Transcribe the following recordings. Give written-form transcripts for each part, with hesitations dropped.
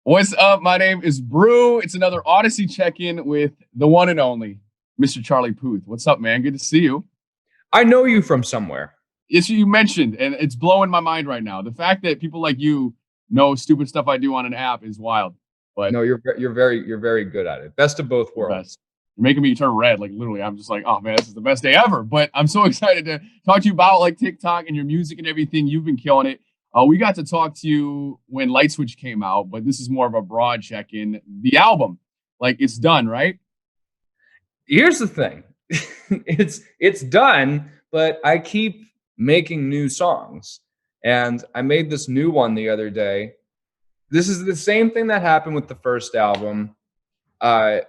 What's up? My name is Brew. It's another Audacy check-in with the one and only Mr. Charlie Puth. What's up, man? Good to see you. I know you from somewhere. Yes, you mentioned, and it's blowing my mind right now. The fact that people like you know stupid stuff I do on an app is wild. But No, you're very good at it. Best of both the worlds. best. You're making me turn red. Like literally, I'm just like, oh man, this is the best day ever. But I'm so excited to talk to you about like TikTok and your music and everything. You've been killing it. We got to talk to you when Light Switch came out, but this is more of a broad check-in. The album, like it's done, right? Here's the thing. It's done, but I keep making new songs. And I made this new one the other day. This is the same thing that happened with the first album. Uh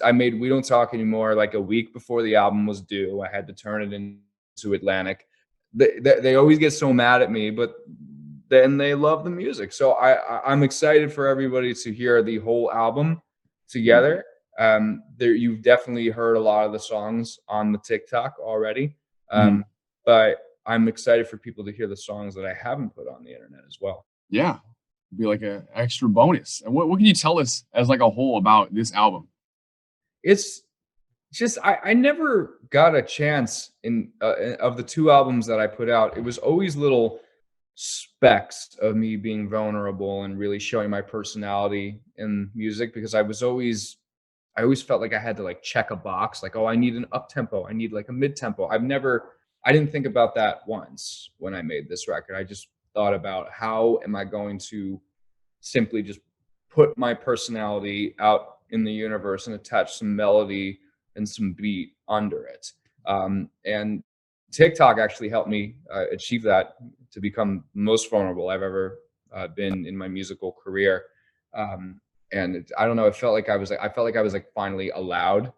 I made We Don't Talk Anymore like a week before the album was due. I had to turn it into Atlantic. They always get so mad at me, but then they love the music. So I'm excited for everybody to hear the whole album together. There you've definitely heard a lot of the songs on the TikTok already, Mhm. but I'm excited for people to hear the songs that I haven't put on the internet as well. Yeah, be like a extra bonus. And what can you tell us as like a whole about this album? It's just I never got a chance of the two albums that I put out. It was always little specks of me being vulnerable and really showing my personality in music because I always felt like I had to like check a box, like, oh, I need an up tempo, I need like a mid tempo. I didn't think about that once when I made this record. I just thought about how am I going to simply just put my personality out in the universe and attach some melody and some beat under it. And TikTok actually helped me achieve that to become the most vulnerable I've ever been in my musical career. And I don't know, I felt like I was like finally allowed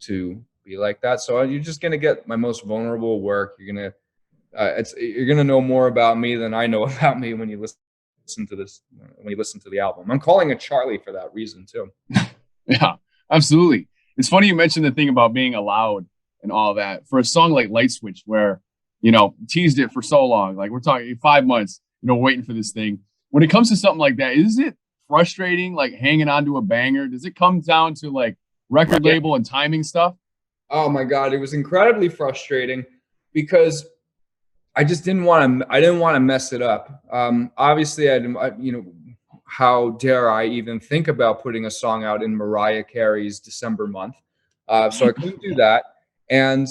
to be like that. So you're just gonna get my most vulnerable work. You're gonna know more about me than I know about me when you listen to this when you listen to the album. I'm calling it Charlie for that reason too. Yeah, absolutely. It's funny you mentioned the thing about being allowed and all that for a song like Light Switch, where teased it for so long. Like we're talking 5 months, waiting for this thing. When it comes to something like that, is it frustrating, like hanging on to a banger? Does it come down to like record Yeah. label and timing stuff? Oh my God, it was incredibly frustrating because I didn't want to mess it up. Obviously, how dare I even think about putting a song out in Mariah Carey's December month? So I couldn't do that. And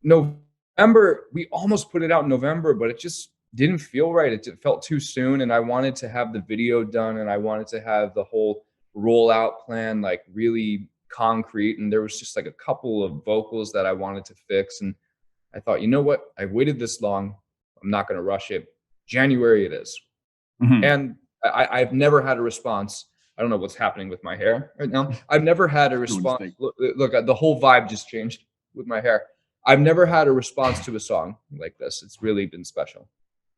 November, we almost put it out in November, but it just didn't feel right. It felt too soon, and I wanted to have the video done, and I wanted to have the whole rollout plan like really concrete. And there was just like a couple of vocals that I wanted to fix, and I thought, you know what? I've waited this long. I'm not going to rush it. January it is. Mhm. And I've never had a response. I don't know what's happening with my hair right now. I've never had a Doing this response. thing. Look, the whole vibe just changed with my hair. I've never had a response to a song like this. It's really been special.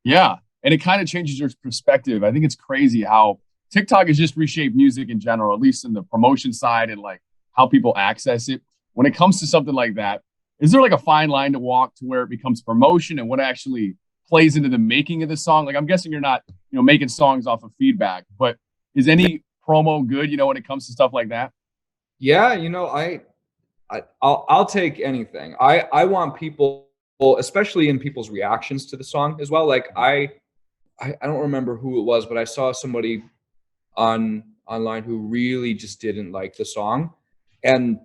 Yeah. And it kind of changes your perspective. I think it's crazy how TikTok has just reshaped music in general, at least in the promotion side and like how people access it. When it comes to something like that, is there like a fine line to walk to where it becomes promotion and what actually plays into the making of the song? Like I'm guessing you're not, making songs off of feedback, but is any promo good, when it comes to stuff like that? Yeah, I'll take anything. I want people, especially in people's reactions to the song as well. Like I don't remember who it was, but I saw somebody online who really just didn't like the song, and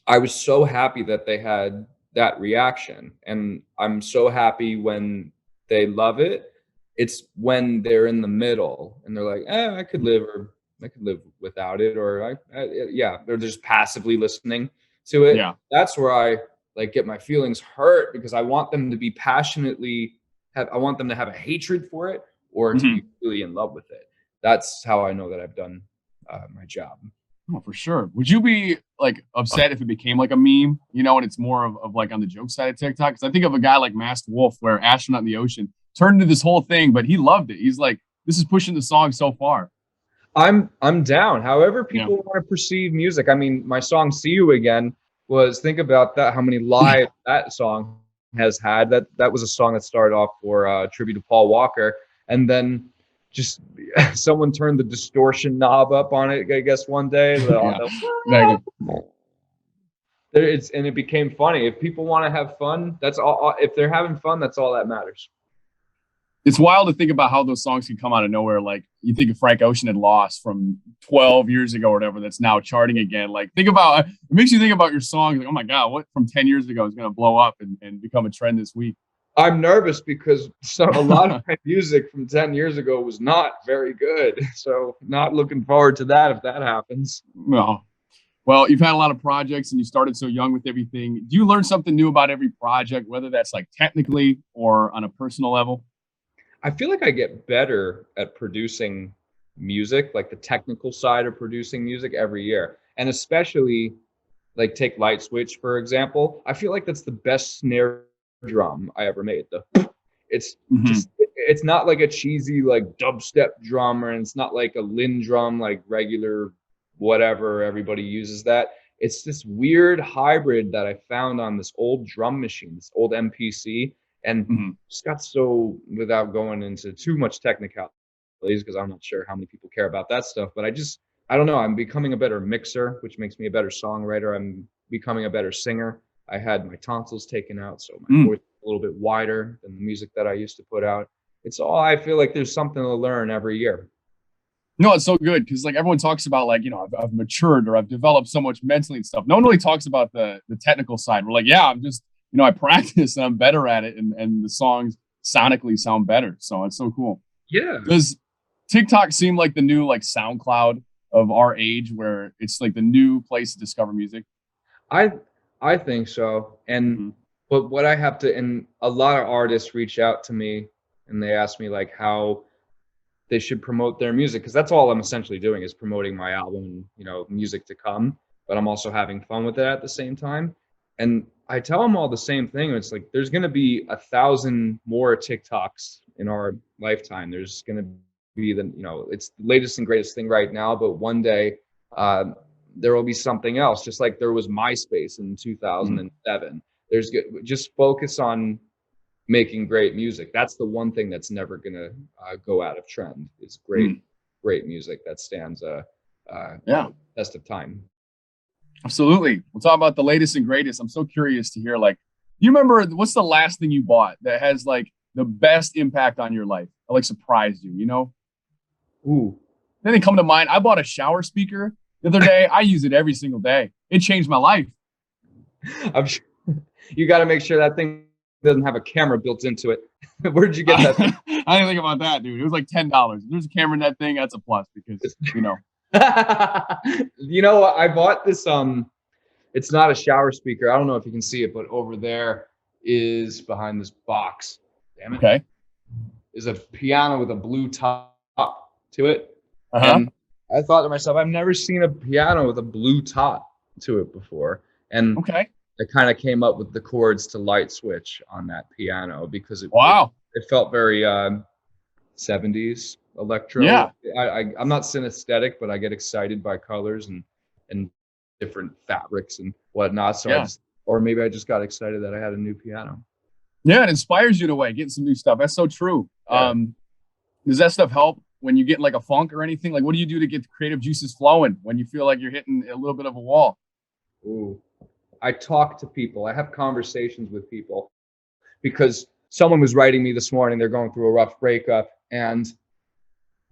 I was so happy that they had that reaction, and I'm so happy when they love it. It's when they're in the middle and they're like, I could live without it," or yeah, they're just passively listening to it. Yeah. That's where I like get my feelings hurt because I want them to be passionately I want them to have a hatred for it or to be Mhm. really in love with it. That's how I know that I've done my job. Oh, for sure. Would you be like upset if it became like a meme, and it's more of like on the joke side of TikTok? Because I think of a guy like Masked Wolf, where Astronaut in the Ocean turned into this whole thing, but he loved it. He's like, this is pushing the song so far. I'm down. However Yeah. people want to perceive music. I mean, my song "See You Again" was think about that. How many lives that song has had. That was a song that started off for tribute to Paul Walker, and then just someone turned the distortion knob up on it, I guess, one day. Yeah, exactly. And it became funny. If people want to have fun, that's all. If they're having fun, that's all that matters. It's wild to think about how those songs can come out of nowhere. Like you think of Frank Ocean had Lost from 12 years ago or whatever, that's now charting again. Like think about, it makes you think about your songs. Like, oh my God, what from 10 years ago is going to blow up and become a trend this week? I'm nervous because a lot of my music from 10 years ago was not very good. So not looking forward to that if that happens. No. Well, you've had a lot of projects and you started so young with everything. Do you learn something new about every project, whether that's like technically or on a personal level? I feel like I get better at producing music, like the technical side of producing music every year. And especially like take Light Switch, for example. I feel like that's the best snare drum I ever made. It's just, it's not like a cheesy like dubstep drum, and it's not like a Lin drum, like regular whatever, everybody uses that. It's this weird hybrid that I found on this old drum machine, this old MPC, and just got so, without going into too much technicalities, because I'm not sure how many people care about that stuff, but I don't know, I'm becoming a better mixer, which makes me a better songwriter. I'm becoming a better singer. I had my tonsils taken out, so my voice is a little bit wider than the music that I used to put out. It's all, I feel like there's something to learn every year. No, it's so good because like everyone talks about like, I've matured or I've developed so much mentally and stuff. No one really talks about the technical side. We're like, yeah, I'm just, I practice and I'm better at it, and the songs sonically sound better. So it's so cool. Yeah. Does TikTok seem like the new like SoundCloud of our age, where it's like the new place to discover music? I think so. And but what I have to, and a lot of artists reach out to me and they ask me like how they should promote their music, because that's all I'm essentially doing is promoting my album and music to come, but I'm also having fun with it at the same time. And I tell them all the same thing. It's like there's going to be 1,000 more TikToks in our lifetime. There's going to be it's the latest and greatest thing right now, but one day there will be something else, just like there was MySpace in 2007. There's just focus on making great music. That's the one thing that's never gonna go out of trend. It's great music that stands test of time. Absolutely. We'll talk about the latest and greatest. I'm so curious to hear, like, you remember what's the last thing you bought that has like the best impact on your life, that like surprised you? Ooh. Then they come to mind. I bought a shower speaker the other day. I use it every single day. It changed my life. I'm sure you got to make sure that thing doesn't have a camera built into it. Where did you get that thing? I didn't think about that, dude. It was like $10. If there's a camera in that thing, that's a plus, because I bought this it's not a shower speaker. I don't know if you can see it, but over there is, behind this box, damn it, okay, is a piano with a blue top to it. And I thought to myself, I've never seen a piano with a blue top to it before. And I kind of came up with the chords to Light Switch on that piano because it felt very 70s electro. Yeah. I'm not synesthetic, but I get excited by colors and different fabrics and whatnot. So or maybe I just got excited that I had a new piano. Yeah, it inspires you to getting some new stuff. That's so true. Yeah. Does that stuff help when you get like a funk or anything? Like, what do you do to get the creative juices flowing when you feel like you're hitting a little bit of a wall? Ooh, I talk to people. I have conversations with people, because someone was writing me this morning. They're going through a rough breakup, and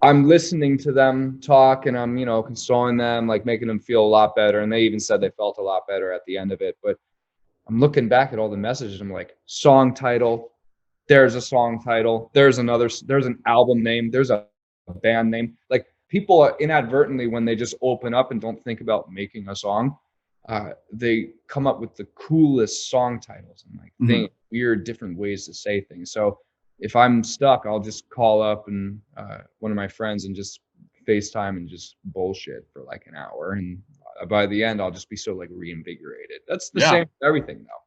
I'm listening to them talk, and I'm, consoling them, like making them feel a lot better. And they even said they felt a lot better at the end of it. But I'm looking back at all the messages. I'm like, song title. There's a song title. There's an album name. There's a band name. Like, people are inadvertently, when they just open up and don't think about making a song, they come up with the coolest song titles and like think weird different ways to say things. So if I'm stuck, I'll just call up and one of my friends and just FaceTime and just bullshit for like an hour, and by the end I'll just be so like reinvigorated. That's the same for everything though.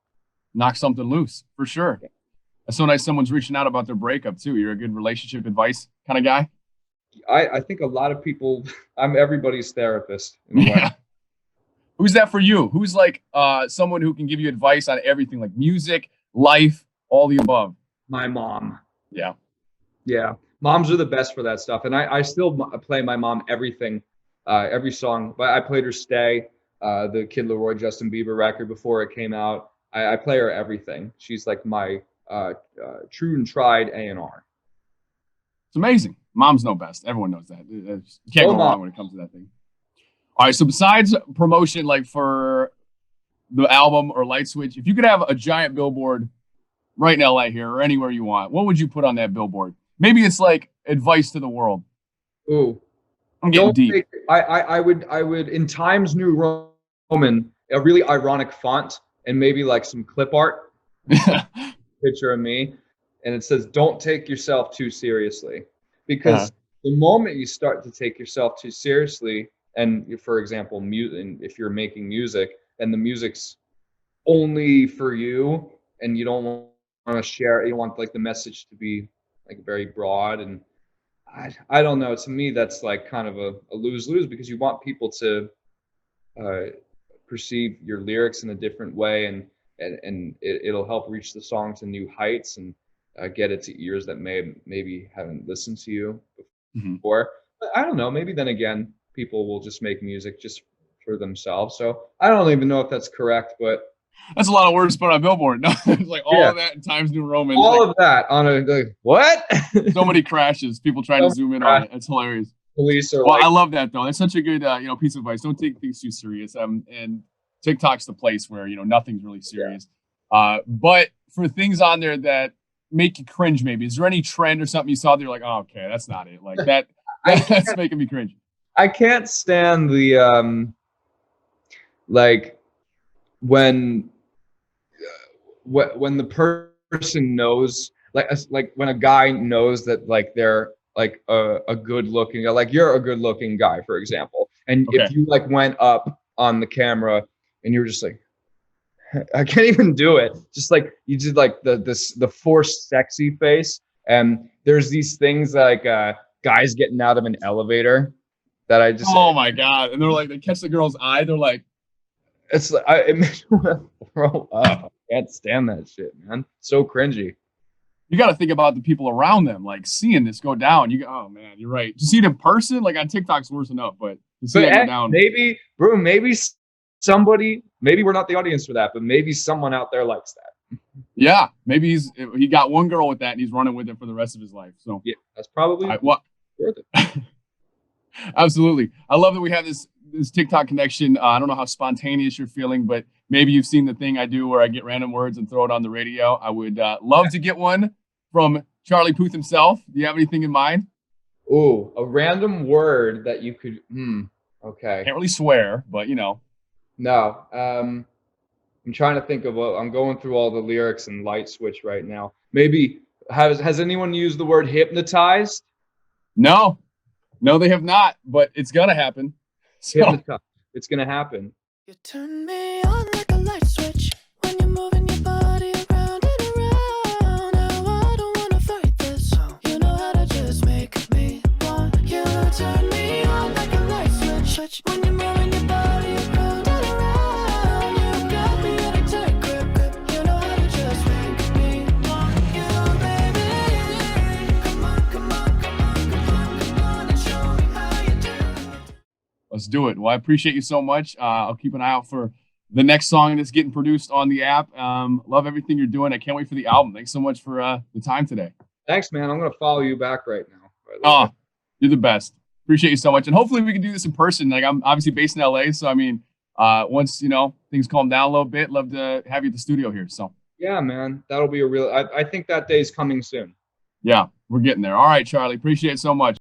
Knock something loose for sure. Yeah. That's so nice someone's reaching out about their breakup too. You're a good relationship advice kind of guy. I think a lot of people, I'm everybody's therapist in a way. Who's that for you? Who's like someone who can give you advice on everything, like music, life, all the above? My mom. Yeah. Moms are the best for that stuff, and I still play my mom everything, every song. But I played her "Stay," the Kid Laroi Justin Bieber record before it came out. I play her everything. She's like my true and tried A&R. It's amazing. Moms know best. Everyone knows that. You can't go wrong when it comes to that thing. All right. So besides promotion, like for the album or Light Switch, if you could have a giant billboard right in LA here or anywhere you want, what would you put on that billboard? Maybe it's like advice to the world. Ooh, I'm getting deep. I would in Times New Roman, a really ironic font and maybe like some clip art picture of me, and it says, "Don't take yourself too seriously," because the moment you start to take yourself too seriously, and for example, if you're making music and the music's only for you, and you don't want to share, you want like the message to be like very broad, and I don't know. To me, that's like kind of a lose-lose, because you want people to perceive your lyrics in a different way, and it'll help reach the song to new heights and get it to ears that maybe haven't listened to you before. But I don't know. Maybe then again, people will just make music just for themselves. So I don't even know if that's correct, but that's a lot of words to put on a billboard. No, it's like all of that in Times New Roman. All of that on a what? So many crashes. People trying to zoom in on it. It's hilarious. Police are. Well, I love that though. That's such a good piece of advice. Don't take things too serious. And TikTok's the place where nothing's really serious. Yeah. But for things on there that make you cringe, maybe is there any trend or something you saw that you're like, oh, okay, that's not it. Like that. That's making me cringe. I can't stand the like when the person knows, like when a guy knows that like they're like a good looking, like you're a good looking guy, for example, and if you like went up on the camera and you're just like, I can't even do it, just like you did like the forced sexy face, and there's these things like guys getting out of an elevator that I just, oh my god, and they're like, they catch the girl's eye, they're like, it's like it makes me want to throw up. I can't stand that shit, man. So cringy. You got to think about the people around them, like seeing this go down. You go, oh man, you're right. To see it in person, like on TikTok's worse enough, but to see it go down. Maybe, bro, maybe somebody, maybe we're not the audience for that, but maybe someone out there likes that. Yeah, maybe he got one girl with that and he's running with it for the rest of his life. So yeah, that's probably worth it. Absolutely. I love that we have this TikTok connection. I don't know how spontaneous you're feeling, but maybe you've seen the thing I do where I get random words and throw it on the radio. I would love to get one from Charlie Puth himself. Do you have anything in mind? Oh, a random word that you could, okay. Can't really swear, but No. I'm trying to think of I'm going through all the lyrics in Light Switch right now. Maybe, has anyone used the word hypnotized? No, they have not, but it's going to happen. So. It's going to happen. You turn me on like a light switch when you're moving your body around and around. Now I don't want to fight this. You know how to just make me want you. Turn me on like a light switch when you're moving your body around and around. You got me in a tight grip. You know how to just make me want you, baby. Come on and show me how you do. Let's do it. Well, I appreciate you so much. I'll keep an eye out for the next song that's getting produced on the app. Love everything you're doing. I can't wait for the album. Thanks so much for the time today. Thanks, man. I'm going to follow you back right now. Oh, you're the best. Appreciate you so much. And hopefully we can do this in person. Like, I'm obviously based in LA. So, I mean, once, things calm down a little bit, love to have you at the studio here. So, yeah, man, that'll be I think that day's coming soon. Yeah, we're getting there. All right, Charlie. Appreciate it so much.